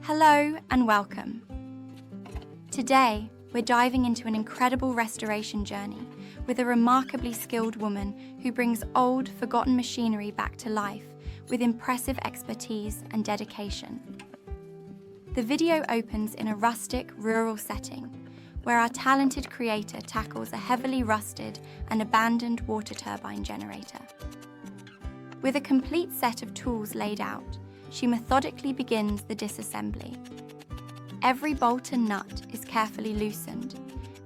Hello and welcome. Today, we're diving into an incredible restoration journey with a remarkably skilled woman who brings old, forgotten machinery back to life with impressive expertise and dedication. The video opens in a rustic, rural setting where our talented creator tackles a heavily rusted and abandoned water turbine generator. With a complete set of tools laid out, she methodically begins the disassembly. Every bolt and nut is carefully loosened,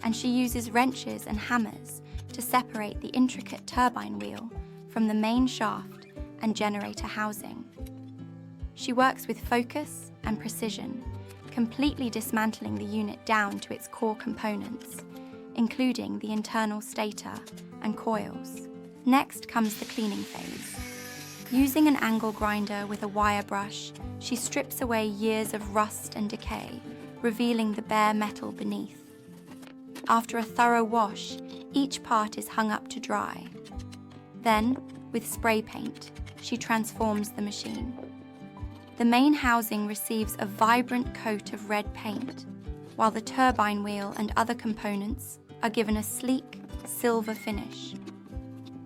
and she uses wrenches and hammers to separate the intricate turbine wheel from the main shaft and generator housing. She works with focus and precision, completely dismantling the unit down to its core components, including the internal stator and coils. Next comes the cleaning phase. Using an angle grinder with a wire brush, she strips away years of rust and decay, revealing the bare metal beneath. After a thorough wash, each part is hung up to dry. Then, with spray paint, she transforms the machine. The main housing receives a vibrant coat of red paint, while the turbine wheel and other components are given a sleek, silver finish.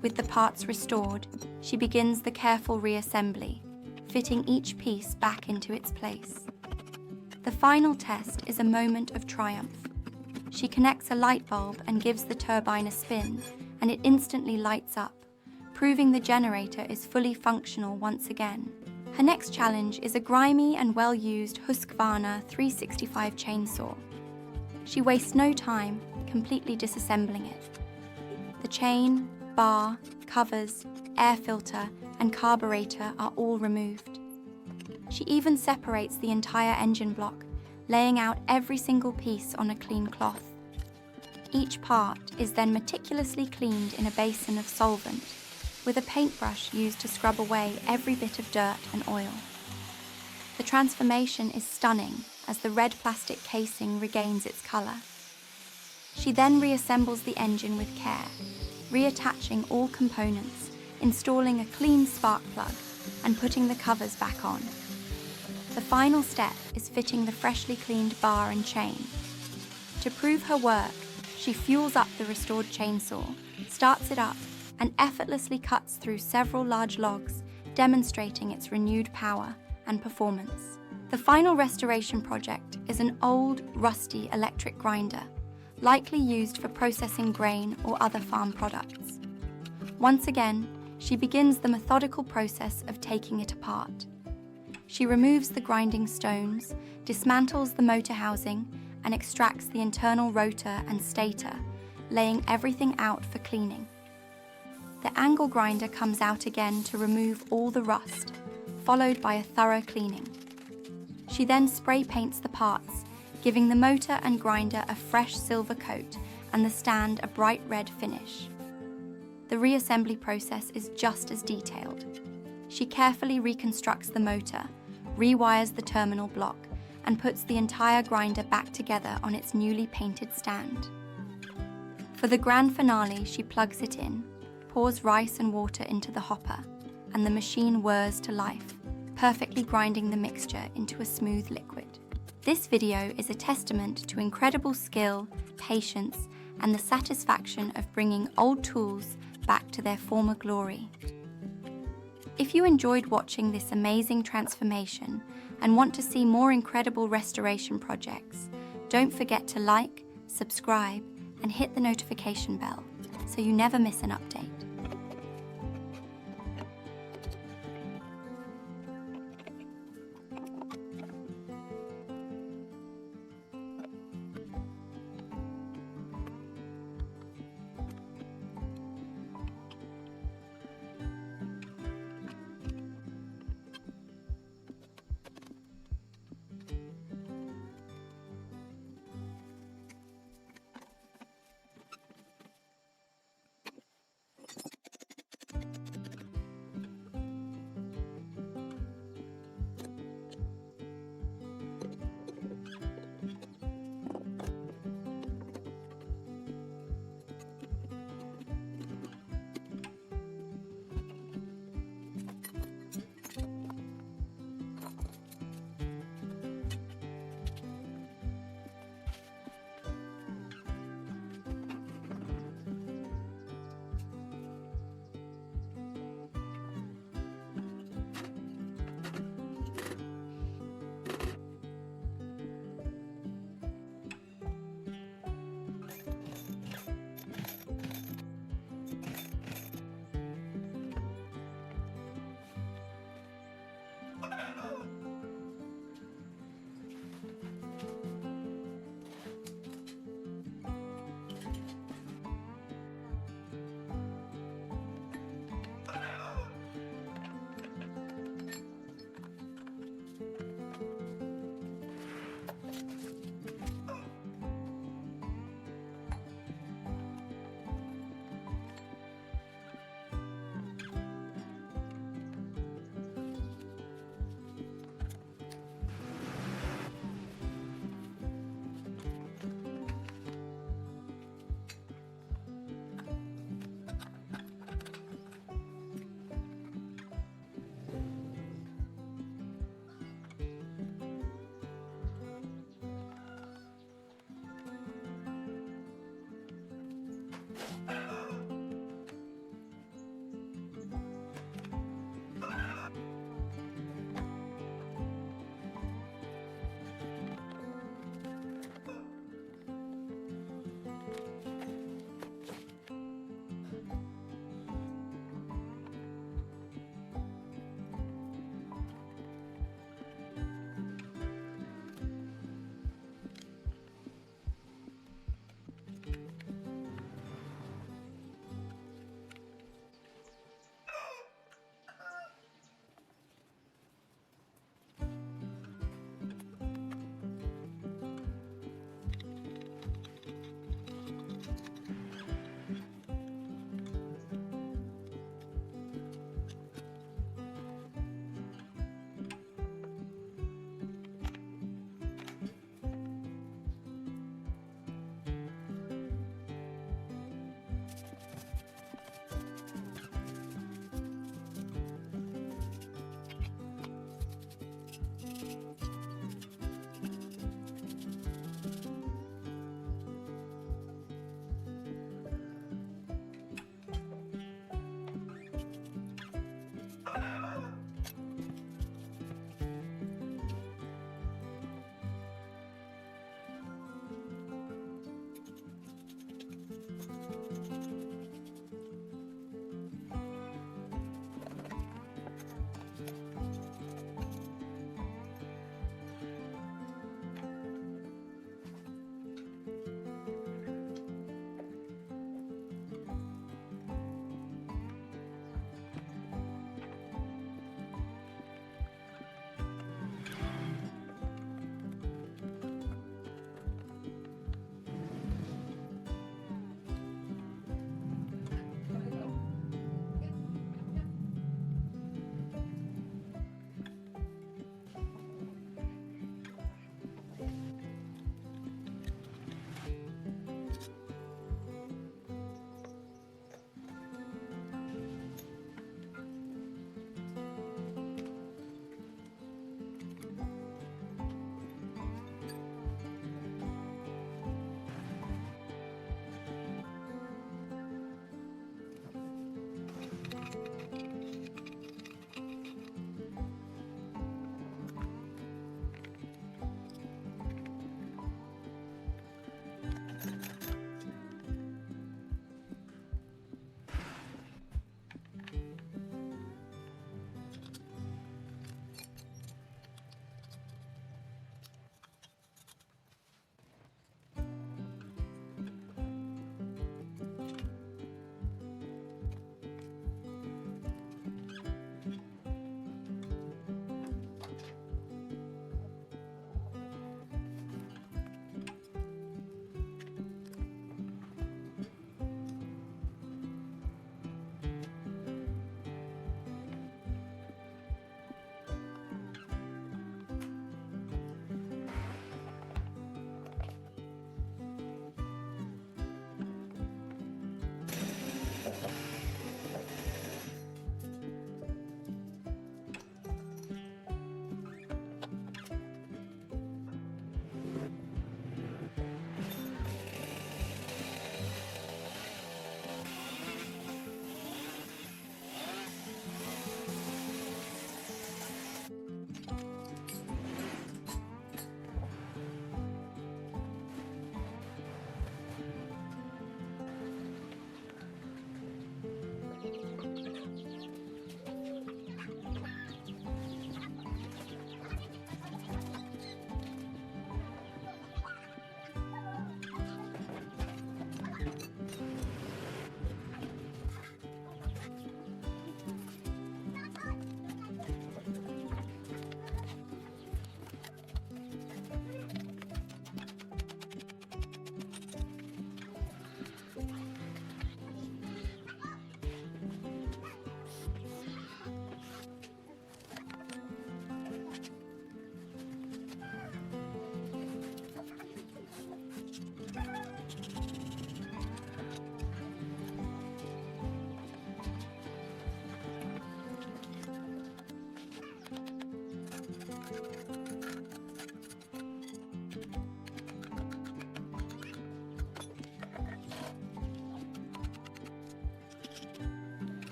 With the parts restored, she begins the careful reassembly, fitting each piece back into its place. The final test is a moment of triumph. She connects a light bulb and gives the turbine a spin, and it instantly lights up, proving the generator is fully functional once again. Her next challenge is a grimy and well-used Husqvarna 365 chainsaw. She wastes no time completely disassembling it. The chain, bar, covers, air filter, and carburetor are all removed. She even separates the entire engine block, laying out every single piece on a clean cloth. Each part is then meticulously cleaned in a basin of solvent, with a paintbrush used to scrub away every bit of dirt and oil. The transformation is stunning as the red plastic casing regains its color. She then reassembles the engine with care, reattaching all components, installing a clean spark plug, and putting the covers back on. The final step is fitting the freshly cleaned bar and chain. To prove her work, she fuels up the restored chainsaw, starts it up, and effortlessly cuts through several large logs, demonstrating its renewed power and performance. The final restoration project is an old, rusty electric grinder, likely used for processing grain or other farm products. Once again, she begins the methodical process of taking it apart. She removes the grinding stones, dismantles the motor housing, and extracts the internal rotor and stator, laying everything out for cleaning. The angle grinder comes out again to remove all the rust, followed by a thorough cleaning. She then spray paints the parts, giving the motor and grinder a fresh silver coat and the stand a bright red finish. The reassembly process is just as detailed. She carefully reconstructs the motor, rewires the terminal block, and puts the entire grinder back together on its newly painted stand. For the grand finale, she plugs it in, pours rice and water into the hopper, and the machine whirs to life, perfectly grinding the mixture into a smooth liquid. This video is a testament to incredible skill, patience, and the satisfaction of bringing old tools back to their former glory. If you enjoyed watching this amazing transformation and want to see more incredible restoration projects, don't forget to like, subscribe, and hit the notification bell so you never miss an update.